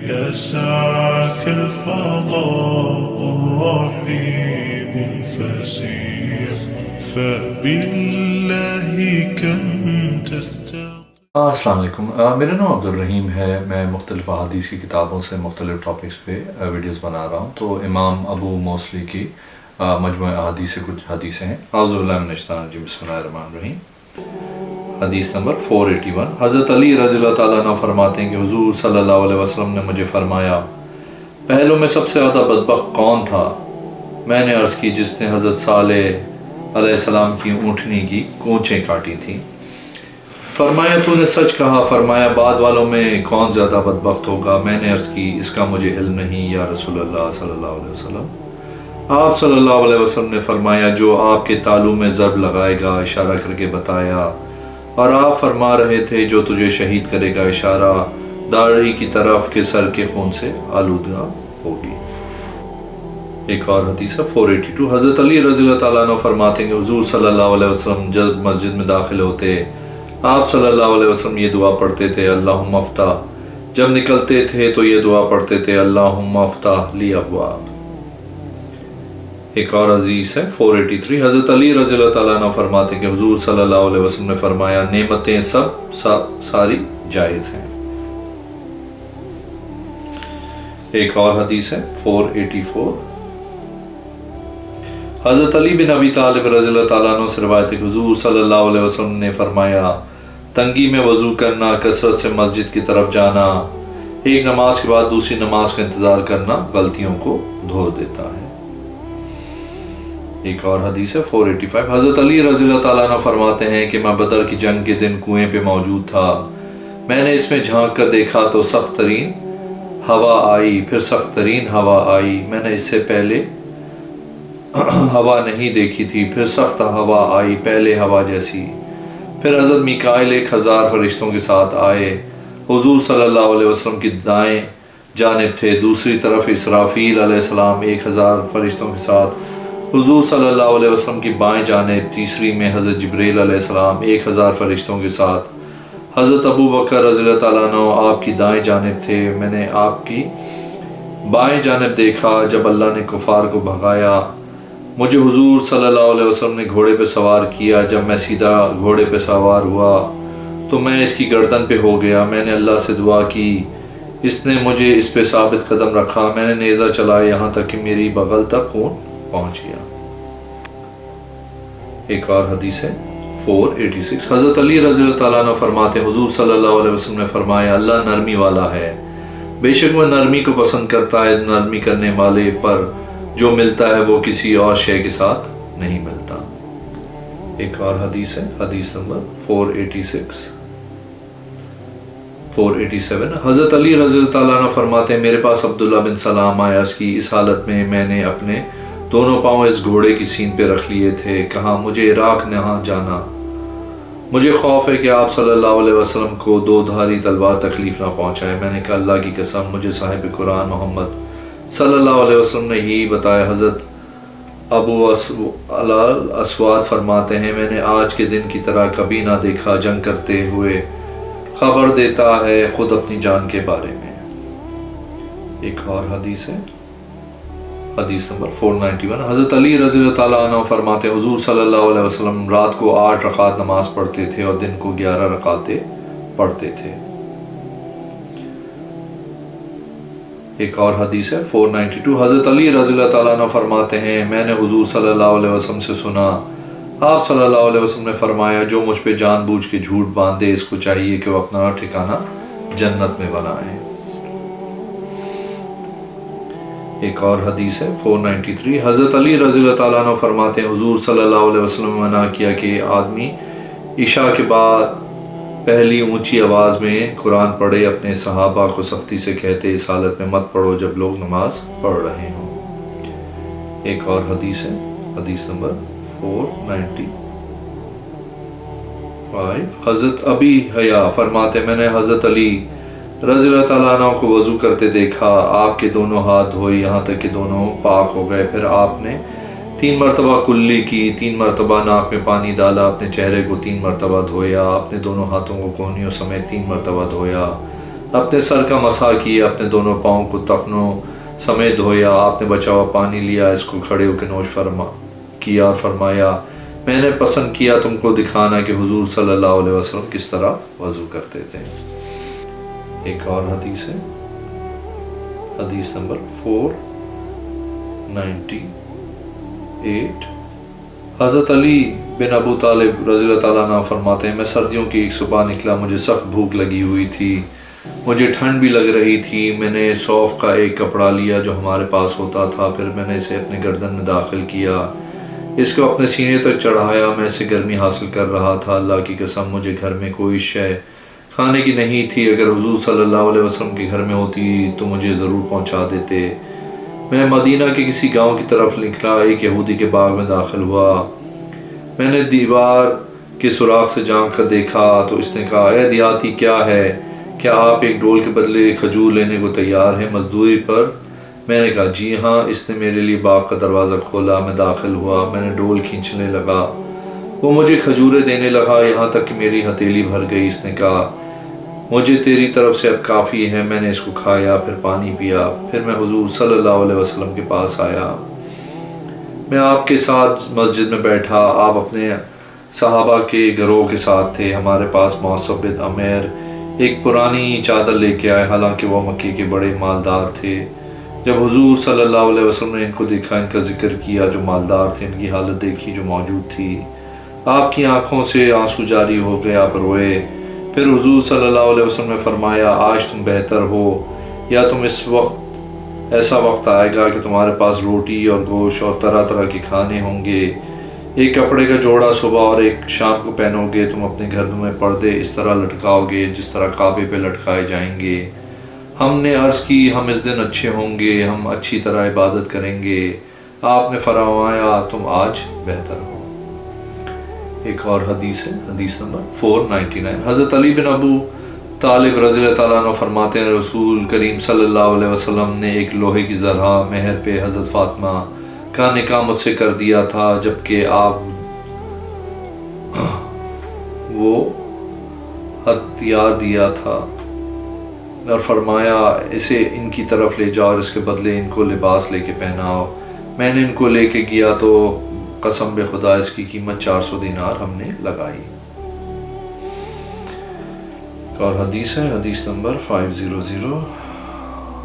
يا ساعة الفضاء الرحيم الفسيح فبالله كم السلام علیکم، میرا نام عبدالرحیم ہے۔ میں مختلف احادیث کی کتابوں سے مختلف ٹاپکس پہ ویڈیوز بنا رہا ہوں۔ تو امام ابو موصلی کی مجموعہ احادیث سے کچھ حدیثیں ہیں۔ اعوذ باللہ من الشیطان الرجیم، بسم اللہ الرحمن الرحیم۔ حدیث نمبر 481، حضرت علی رضی اللہ تعالیٰ عنہ فرماتے ہیں کہ حضور صلی اللہ علیہ وسلم نے مجھے فرمایا، پہلوں میں سب سے زیادہ بدبخت کون تھا؟ میں نے عرض کی، جس نے حضرت صالح علیہ السلام کی اونٹنی کی کونچیں کاٹی تھیں۔ فرمایا تو نے سچ کہا۔ فرمایا بعد والوں میں کون زیادہ بدبخت ہوگا؟ میں نے عرض کی، اس کا مجھے علم نہیں یا رسول اللہ صلی اللہ علیہ وسلم۔ آپ صلی اللہ علیہ وسلم نے فرمایا، جو آپ کے تالو میں ضرب لگائے گا، اشارہ کر کے بتایا، اور آپ فرما رہے تھے جو تجھے شہید کرے گا، اشارہ داڑھی کی طرف کے سر کے خون سے آلودہ ہوگی۔ ایک اور حدیث ہے 482، حضرت علی رضی اللہ تعالیٰ عنہ فرماتے ہیں کہ حضور صلی اللہ علیہ وسلم جب مسجد میں داخل ہوتے، آپ صلی اللہ علیہ وسلم یہ دعا پڑھتے تھے، اللہم افتح۔ جب نکلتے تھے تو یہ دعا پڑھتے تھے، اللہم افتح لی ابواب۔ ایک اور حدیث ہے 483، حضرت علی رضی اللہ تعالیٰ عنہ فرماتے ہیں کہ حضور صلی اللہ علیہ وسلم نے فرمایا، نعمتیں ساری جائز ہیں۔ ایک اور حدیث ہے 484، حضرت علی بن ابی طالب رضی اللہ تعالیٰ عنہ سے روایت ہے کہ حضور صلی اللہ علیہ وسلم نے فرمایا، تنگی میں وضو کرنا، کثرت سے مسجد کی طرف جانا، ایک نماز کے بعد دوسری نماز کا انتظار کرنا غلطیوں کو دھو دیتا ہے۔ ایک اور حدیث ہے 485، حضرت علی رضی اللہ تعالیٰ عنہ فرماتے ہیں کہ میں بدر کی جنگ کے دن کنویں پہ موجود تھا، میں نے اس میں جھانک کر دیکھا تو سخت ترین ہوا آئی، پھر سخت ترین ہوا آئی، میں نے اس سے پہلے ہوا نہیں دیکھی تھی، پھر سخت ہوا آئی پہلے ہوا جیسی، پھر حضرت میکائیل 1000 فرشتوں کے ساتھ آئے، حضور صلی اللہ علیہ وسلم کی دائیں جانب تھے، دوسری طرف اسرافیل علیہ السلام 1000 فرشتوں کے ساتھ حضور صلی اللہ علیہ وسلم کی بائیں جانب، تیسری میں حضرت جبریل علیہ السلام 1000 فرشتوں کے ساتھ، حضرت ابو بکر رضی اللہ تعالیٰ عنہ آپ کی دائیں جانب تھے، میں نے آپ کی بائیں جانب دیکھا جب اللہ نے کفار کو بھگایا، مجھے حضور صلی اللہ علیہ وسلم نے گھوڑے پہ سوار کیا، جب میں سیدھا گھوڑے پہ سوار ہوا تو میں اس کی گردن پہ ہو گیا، میں نے اللہ سے دعا کی، اس نے مجھے اس پہ ثابت قدم رکھا، میں نے نیزہ چلایا یہاں تک کہ میری بغل تک خون پہنچ گیا۔ ایک اور حدیث ہے 486، حضرت علی رضی اللہ تعالیٰ عنہ فرماتے ہیں، حضور صلی اللہ علیہ وسلم نے فرمایا، اللہ نرمی والا ہے، بے شک وہ نرمی کو پسند کرتا ہے، نرمی کرنے والے پر جو ملتا ہے وہ کسی اور شے کے ساتھ نہیں ملتا۔ ایک اور حدیث ہے، حدیث نمبر 487، حضرت علی رضی اللہ تعالیٰ عنہ فرماتے ہیں، میرے پاس عبداللہ بن سلام آیا، اس کی اس حالت میں نے اپنے دونوں پاؤں اس گھوڑے کی سین پہ رکھ لیے تھے، کہا مجھے عراق نہ جانا، مجھے خوف ہے کہ آپ صلی اللہ علیہ وسلم کو 2 دھاری تلوار تکلیف نہ پہنچائے۔ میں نے کہا اللہ کی قسم، مجھے صاحب قرآن محمد صلی اللہ علیہ وسلم نے یہی بتایا۔ حضرت ابو الاسود فرماتے ہیں، میں نے آج کے دن کی طرح کبھی نہ دیکھا، جنگ کرتے ہوئے خبر دیتا ہے خود اپنی جان کے بارے میں۔ ایک اور حدیث ہے، حدیث نمبر 491، حضرت علی رضی اللہ تعالیٰ عنہ فرماتے ہیں، حضور صلی اللہ علیہ وسلم رات کو 8 رکعت نماز پڑھتے تھے اور دن کو 11 رکعتیں پڑھتے تھے۔ ایک اور حدیث ہے 492، حضرت علی رضی اللہ تعالیٰ عنہ فرماتے ہیں، میں نے حضور صلی اللہ علیہ وسلم سے سنا، آپ صلی اللہ علیہ وسلم نے فرمایا، جو مجھ پہ جان بوجھ کے جھوٹ باندھے، اس کو چاہیے کہ وہ اپنا ٹھکانہ جنت میں بنائے۔ ایک اور حدیث ہے 493، حضرت علی رضی اللہ تعالیٰ عنہ فرماتے ہیں، حضور صلی اللہ علیہ وسلم نے منع کیا کہ آدمی عشاء کے بعد پہلی اونچی آواز میں قرآن پڑھے، اپنے صحابہ کو سختی سے کہتے اس حالت میں مت پڑھو جب لوگ نماز پڑھ رہے ہوں۔ ایک اور حدیث ہے، حدیث نمبر 495، حضرت ابی حیا فرماتے ہیں، میں نے حضرت علی رضی اللہ تعالیٰ عنہ کو وضو کرتے دیکھا، آپ کے دونوں ہاتھ دھوئے یہاں تک کہ دونوں پاک ہو گئے، پھر آپ نے 3 مرتبہ کلی کی، 3 مرتبہ ناک میں پانی ڈالا، اپنے چہرے کو 3 مرتبہ دھویا، اپنے دونوں ہاتھوں کو کونیوں سمیت 3 مرتبہ دھویا، اپنے سر کا مسح کیا، اپنے دونوں پاؤں کو تخنوں سمیت دھویا، آپ نے بچا ہوا پانی لیا، اس کو کھڑے ہو کے نوش کیا اور فرمایا میں نے پسند کیا تم کو دکھانا کہ حضور صلی اللہ علیہ وسلم کس طرح وضو کرتے تھے۔ ایک اور حدیث ہے، حدیث نمبر 498۔ حضرت علی بن ابو طالب رضی اللہ تعالیٰ عنہ فرماتے ہیں میں سردیوں کی ایک صبح نکلا، مجھے سخت بھوک لگی ہوئی تھی، مجھے ٹھنڈ بھی لگ رہی تھی۔ میں نے صوف کا ایک کپڑا لیا جو ہمارے پاس ہوتا تھا، پھر میں نے اسے اپنے گردن میں داخل کیا، اس کو اپنے سینے تک چڑھایا، میں اسے گرمی حاصل کر رہا تھا۔ اللہ کی قسم مجھے گھر میں کوئی شے کھانے کی نہیں تھی، اگر حضور صلی اللہ علیہ وسلم کے گھر میں ہوتی تو مجھے ضرور پہنچا دیتے۔ میں مدینہ کے کسی گاؤں کی طرف نکلا، ایک یہودی کے باغ میں داخل ہوا، میں نے دیوار کے سوراخ سے جھانک کر دیکھا تو اس نے کہا اے دیہاتی کیا ہے، کیا آپ ایک ڈول کے بدلے کھجور لینے کو تیار ہیں مزدوری پر؟ میں نے کہا جی ہاں۔ اس نے میرے لیے باغ کا دروازہ کھولا، میں داخل ہوا، میں نے ڈول کھینچنے لگا، وہ مجھے کھجوریں دینے لگا یہاں تک کہ میری ہتھیلی بھر گئی۔ اس نے کہا مجھے تیری طرف سے اب کافی ہے۔ میں نے اس کو کھایا، پھر پانی پیا، پھر میں حضور صلی اللہ علیہ وسلم کے پاس آیا، میں آپ کے ساتھ مسجد میں بیٹھا، آپ اپنے صحابہ کے گروہ کے ساتھ تھے، ہمارے پاس مصعب بن عمیر ایک پرانی چادر لے کے آئے، حالانکہ وہ مکی کے بڑے مالدار تھے۔ جب حضور صلی اللہ علیہ وسلم نے ان کو دیکھا، ان کا ذکر کیا جو مالدار تھے، ان کی حالت دیکھی جو موجود تھی، آپ کی آنکھوں سے آنسو جاری ہو گئے، آپ روئے۔ پھر حضور صلی اللہ علیہ وسلم نے فرمایا آج تم بہتر ہو، یا تم اس وقت ایسا وقت آئے گا کہ تمہارے پاس روٹی اور گوشت اور طرح طرح کے کھانے ہوں گے، ایک کپڑے کا جوڑا صبح اور ایک شام کو پہنو گے، تم اپنے گھروں میں پردے اس طرح لٹکاؤ گے جس طرح کعبے پہ لٹکائے جائیں گے۔ ہم نے عرض کی ہم اس دن اچھے ہوں گے، ہم اچھی طرح عبادت کریں گے۔ آپ نے فرمایا تم آج بہتر ہو۔ ایک اور حدیث ہے، حدیث نمبر 499۔ حضرت علی بن ابو طالب رضی اللہ تعالیٰ عنہ فرماتے ہیں رسول کریم صلی اللہ علیہ وسلم نے ایک لوہے کی ذرہ مہر پہ حضرت فاطمہ کا نکاح مجھ سے کر دیا تھا، جبکہ آپ وہ ہتھیار دیا تھا اور فرمایا اسے ان کی طرف لے جاؤ اور اس کے بدلے ان کو لباس لے کے پہناؤ۔ میں نے ان کو لے کے گیا تو قسم بے خدا اس کی قیمت 400 دینار ہم نے لگائی۔ اور حدیث ہے، حدیث نمبر 500۔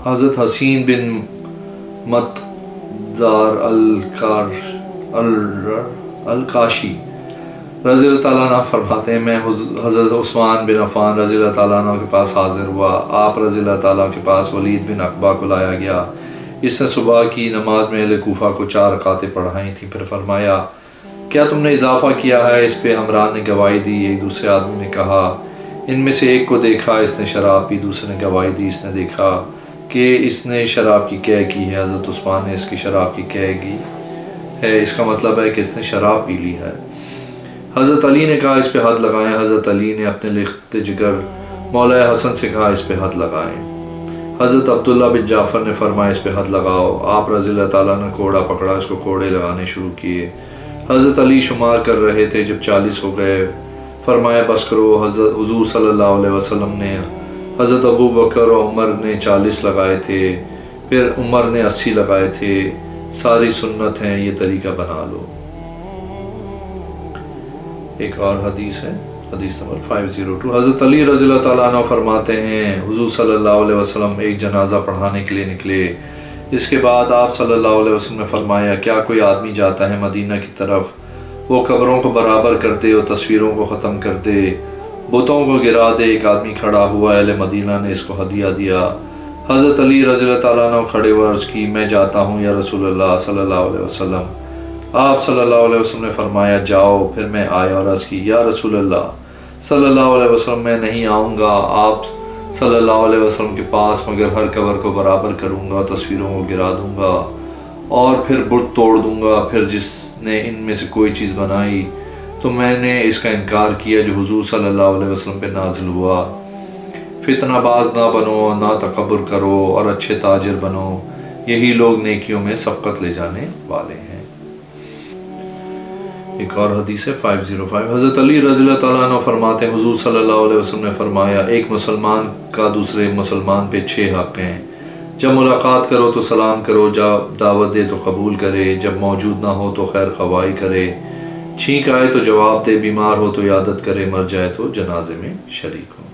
حضرت حسین بن متدار الکاشی رضی اللہ تعالیٰ عنہ فرماتے ہیں میں حضرت عثمان بن عفان رضی اللہ تعالیٰ عنہ کے پاس حاضر ہوا، آپ رضی اللہ تعالیٰ کے پاس ولید بن عقبہ کو لایا گیا، اس نے صبح کی نماز میں اہل کوفہ کو 4 رکعتیں پڑھائی تھیں، پھر فرمایا کیا تم نے اضافہ کیا ہے؟ اس پہ ہمراہ نے گواہی دی۔ ایک دوسرے آدمی نے کہا ان میں سے ایک کو دیکھا اس نے شراب پی، دوسرے نے گواہی دی اس نے دیکھا کہ اس نے شراب کی قے کی ہے۔ حضرت عثمان نے اس کی شراب کی قے کی ہے، اس کا مطلب ہے کہ اس نے شراب پی لی ہے۔ حضرت علی نے کہا اس پہ حد لگائیں۔ حضرت علی نے اپنے لخت جگر مولا حسن سے کہا اس پہ حد لگائیں۔ حضرت عبداللہ بن جعفر نے فرمایا اس پہ حد لگاؤ۔ آپ رضی اللہ تعالیٰ نے کوڑا پکڑا، اس کو کوڑے لگانے شروع کیے۔ حضرت علی شمار کر رہے تھے، جب 40 ہو گئے فرمایا بس کرو۔ حضور صلی اللہ علیہ وسلم نے حضرت ابو بکر اور عمر نے 40 لگائے تھے، پھر عمر نے 80 لگائے تھے، ساری سنت ہیں، یہ طریقہ بنا لو۔ ایک اور حدیث ہے، حدیث نمبر 502۔ حضرت علی رضی اللہ تعالیٰ عنہ فرماتے ہیں حضور صلی اللہ علیہ وسلم ایک جنازہ پڑھانے کے لیے نکلے، اس کے بعد آپ صلی اللہ علیہ وسلم نے فرمایا کیا کوئی آدمی جاتا ہے مدینہ کی طرف، وہ قبروں کو برابر کر دے اور تصویروں کو ختم کر دے، بتوں کو گرا دے۔ ایک آدمی کھڑا ہوا، اہل مدینہ نے اس کو ہدیہ دیا۔ حضرت علی رضی اللہ تعالیٰ عنہ کھڑے ہوئے عرض کی میں جاتا ہوں یا رسول اللہ صلی اللہ علیہ وسلم۔ آپ صلی اللہ علیہ وسلم نے فرمایا جاؤ۔ پھر میں آیا اور عرض کی یا رسول اللہ صلی اللہ علیہ وسلم میں نہیں آؤں گا آپ صلی اللہ علیہ وسلم کے پاس مگر ہر قبر کو برابر کروں گا، تصویروں کو گرا دوں گا اور پھر بت توڑ دوں گا۔ پھر جس نے ان میں سے کوئی چیز بنائی تو میں نے اس کا انکار کیا جو حضور صلی اللہ علیہ وسلم پہ نازل ہوا۔ فتنہ باز نہ بنو، نہ تکبر کرو اور اچھے تاجر بنو، یہی لوگ نیکیوں میں سبقت لے جانے والے ہیں۔ ایک اور حدیث ہے 505. حضرت علی رضی اللہ تعالیٰ عنہ فرماتے ہیں حضور صلی اللہ علیہ وسلم نے فرمایا ایک مسلمان کا دوسرے مسلمان پہ 6 حق ہیں. جب ملاقات کرو تو سلام کرو، جب دعوت دے تو قبول کرے، جب موجود نہ ہو تو خیر خواہی کرے، چھینک آئے تو جواب دے، بیمار ہو تو عیادت کرے، مر جائے تو جنازے میں شریک ہو.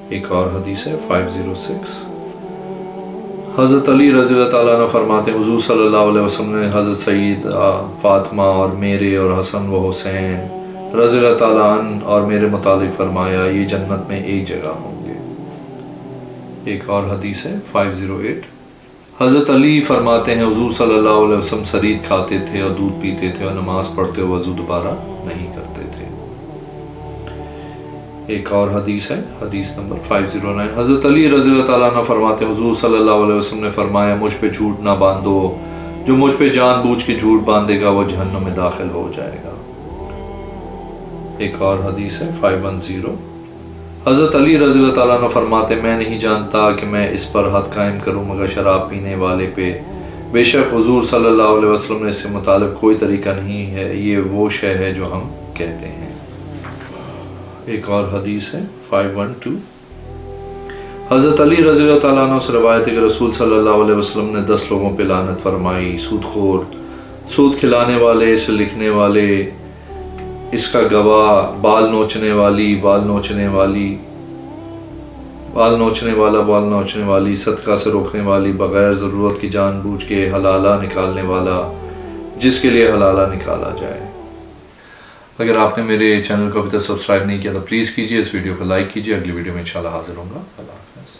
ایک اور حدیث ہے 506. حضرت علی رضی اللہ تعالیٰ عنہ فرماتے ہیں حضور صلی اللہ علیہ وسلم نے حضرت سید فاطمہ اور میرے اور حسن و حسین رضی اللہ تعالیٰ عنہ اور میرے متعلق فرمایا یہ جنت میں ایک جگہ ہوں گے. ایک اور حدیث ہے 508. حضرت علی فرماتے ہیں حضور صلی اللہ علیہ وسلم سرید کھاتے تھے اور دودھ پیتے تھے اور نماز پڑھتے ہوئے وضو دوبارہ نہیں کرتے تھے. ایک اور حدیث ہے حدیث نمبر 509. حضرت علی رضی اللہ تعالیٰ عنہ فرماتے ہیں حضور صلی اللہ علیہ وسلم نے فرمایا مجھ پہ جھوٹ نہ باندھو، جو مجھ پہ جان بوجھ کے جھوٹ باندھے گا وہ جہنم میں داخل ہو جائے گا. ایک اور حدیث ہے 510. حضرت علی رضی اللہ تعالیٰ عنہ فرماتے ہیں میں نہیں جانتا کہ میں اس پر حد قائم کروں مگر شراب پینے والے پہ. بے شک حضور صلی اللہ علیہ وسلم نے اس سے متعلق کوئی طریقہ نہیں ہے، یہ وہ شے ہے جو ہم کہتے ہیں. ایک اور حدیث ہے 512. حضرت علی رضی اللہ تعالیٰ عنہ سے روایت ہے کہ رسول صلی اللہ علیہ وسلم نے 10 لوگوں پہ لعنت فرمائی: سود خور، سود کھلانے والے، اسے لکھنے والے، اس کا گواہ، بال نوچنے والی، بال نوچنے والی، بال نوچنے والا، بال نوچنے والی، صدقہ سے روکنے والی، بغیر ضرورت کی جان بوجھ کے حلالہ نکالنے والا، جس کے لیے حلالہ نکالا جائے. اگر آپ نے میرے چینل کو ابھی تک سبسکرائب نہیں کیا تو پلیز کیجیے، اس ویڈیو کو لائک کیجیے. اگلی ویڈیو میں انشاءاللہ حاضر ہوں گا. اللہ حافظ.